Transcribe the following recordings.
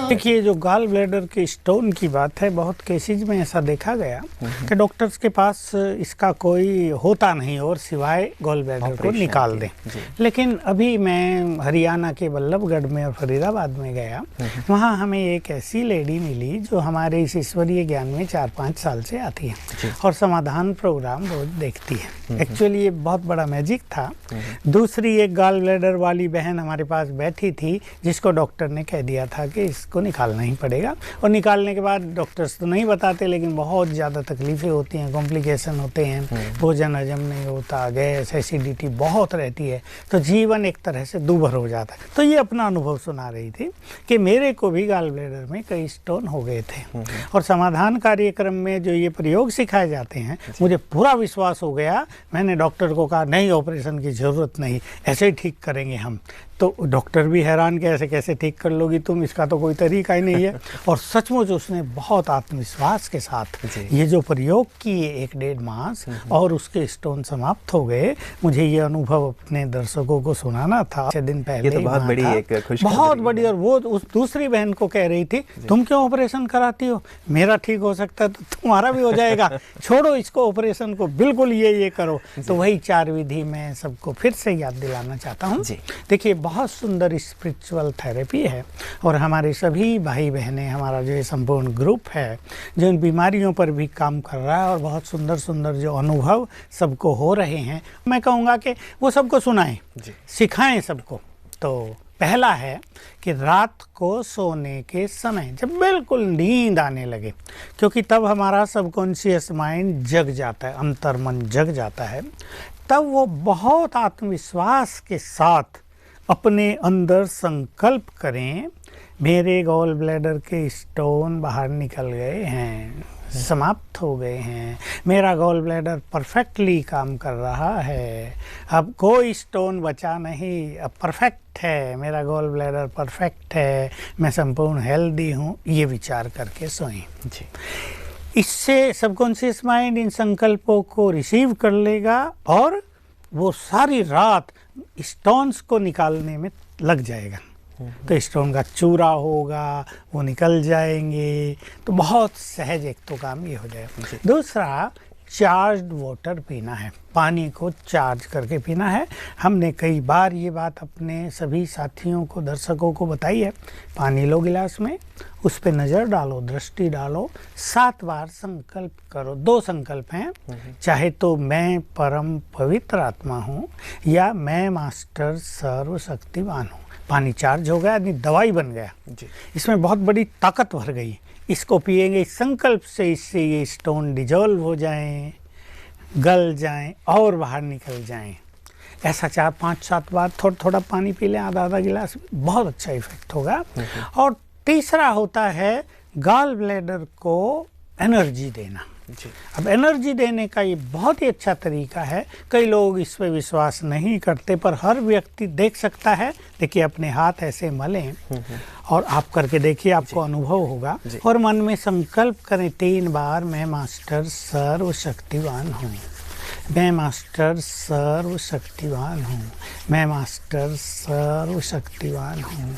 देखिए, जो gall bladder के स्टोन की बात है, बहुत केसेज में ऐसा देखा गया कि डॉक्टर्स के पास इसका कोई होता नहीं और सिवाय गॉल ब्लैडर को निकाल दें। लेकिन अभी मैं हरियाणा के बल्लभगढ़ में और फरीदाबाद में गया, वहाँ हमें एक ऐसी लेडी मिली जो हमारे इस ईश्वरीय ज्ञान में 4-5 साल से आती है और समाधान प्रोग्राम रोज देखती है। एक्चुअली ये बहुत बड़ा मैजिक था। दूसरी एक गॉल ब्लैडर वाली बहन हमारे पास बैठी थी जिसको डॉक्टर ने कह दिया था कि इसको निकालना ही पड़ेगा, और निकालने के बाद डॉक्टर्स तो नहीं बताते लेकिन बहुत ज़्यादा तकलीफ़ें होती हैं, कॉम्प्लिकेशन होते हैं, भोजन हजम नहीं होता, गैस एसिडिटी बहुत रहती है, तो जीवन एक तरह से दूभर हो जाता है। तो ये अपना अनुभव सुना रही थी कि मेरे को भी गॉल ब्लैडर में कई स्टोन हो गए थे और समाधान कार्यक्रम में जो ये प्रयोग सिखाए जाते हैं, मुझे पूरा विश्वास हो गया। मैंने डॉक्टर को कहा नहीं, ऑपरेशन की ज़रूरत नहीं, ऐसे ही ठीक करेंगे हम। तो डॉक्टर भी हैरान कि ऐसे कैसे ठीक कर लोगी तुम, इसका तो कोई तरीका ही नहीं है। और सचमुच उसने बहुत आत्मविश्वास के साथ ये जो प्रयोग किए 1-1.5 मास और उसके स्टोन समाप्त हो गए। मुझे ये अनुभव अपने दर्शकों को सुनाना था। 6 दिन पहले ये तो बहुत बड़ी एक खुशखबरी, बहुत बड़ी। और वो उस दूसरी बहन को कह रही थी, तुम क्यों ऑपरेशन कराती हो, मेरा ठीक हो सकता है तो तुम्हारा भी हो जाएगा, छोड़ो इसको, ऑपरेशन को बिल्कुल ये करो। तो वही 4 विधि मैं सबको फिर से याद दिलाना चाहता हूँ। देखिए, बहुत सुंदर स्पिरिचुअल थेरेपी है और हमारे सभी भाई बहनें, हमारा जो संपूर्ण ग्रुप है जो इन बीमारियों पर भी काम कर रहा है और बहुत सुंदर सुंदर जो अनुभव सबको हो रहे हैं, मैं कहूँगा कि वो सबको सुनाएं, सिखाएं सबको। तो पहला है कि रात को सोने के समय जब बिल्कुल नींद आने लगे, क्योंकि तब हमारा सबकॉन्शियस माइंड जग जाता है, अंतर्मन जग जाता है, तब वो बहुत आत्मविश्वास के साथ अपने अंदर संकल्प करें, मेरे गॉल ब्लैडर के स्टोन बाहर निकल गए हैं, समाप्त हो गए हैं, मेरा गॉल ब्लैडर परफेक्टली काम कर रहा है, अब कोई स्टोन बचा नहीं, अब परफेक्ट है, मेरा गॉल ब्लैडर परफेक्ट है, मैं संपूर्ण हेल्दी हूँ, ये विचार करके सोएं। इससे सबकॉन्शियस माइंड इन संकल्पों को रिसीव कर लेगा और वो सारी रात स्टोन्स को निकालने में लग जाएगा। तो स्टोन का चूरा होगा, वो निकल जाएंगे, तो बहुत सहज एक तो काम ये हो जाएगा। दूसरा, चार्ज्ड वाटर पीना है, पानी को चार्ज करके पीना है। हमने कई बार ये बात अपने सभी साथियों को, दर्शकों को बताई है। पानी लो गिलास में, उस पे नज़र डालो, दृष्टि डालो, 7 बार संकल्प करो। 2 संकल्प हैं, चाहे तो मैं परम पवित्र आत्मा हूँ या मैं मास्टर सर्वशक्तिवान हूँ। पानी चार्ज हो गया, दवाई बन गया, इसमें बहुत बड़ी ताकत भर गई। इसको पिएंगे इस संकल्प से, इससे ये स्टोन डिजॉल्व हो जाएं, गल जाएं और बाहर निकल जाएं। ऐसा 4-5-7 बार थोड़ा थोड़ा पानी पी लें, आधा गिलास, बहुत अच्छा इफेक्ट होगा। और तीसरा होता है गॉल ब्लैडर को एनर्जी देना। अब एनर्जी देने का ये बहुत ही अच्छा तरीका है। कई लोग इस पे विश्वास नहीं करते, पर हर व्यक्ति देख सकता है। देखिए, अपने हाथ ऐसे मलें और आप करके देखिए, आपको अनुभव होगा। और मन में संकल्प करें 3 बार, मैं मास्टर सर्वशक्तिवान हूँ, मैं मास्टर सर्वशक्तिवान हूँ, मैं मास्टर सर्वशक्तिवान हूँ।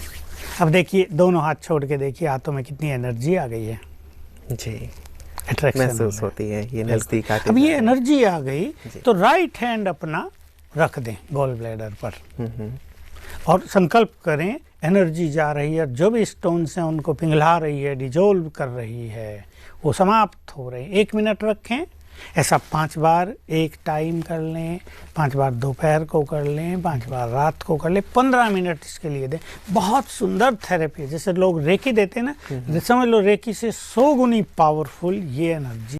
अब देखिए, दोनों हाथ छोड़ के देखिए, हाथों में कितनी एनर्जी आ गई है जी, महसूस होती है, ये नज़दीक आती है। अब ये एनर्जी आ गई तो राइट हैंड अपना रख दें गॉल ब्लैडर पर और संकल्प करें, एनर्जी जा रही है, जो भी स्टोन्स हैं उनको पिघला रही है, डिजोल्व कर रही है, वो समाप्त हो रहे हैं। 1 मिनट रखें, ऐसा 5 बार एक टाइम कर लें, 5 बार दोपहर को कर लें, 5 बार रात को कर लें, 15 मिनट इसके लिए दें। बहुत सुंदर थेरेपी है। जैसे लोग रेकी देते हैं ना, समझ लो रेकी से 100 गुनी पावरफुल ये एनर्जी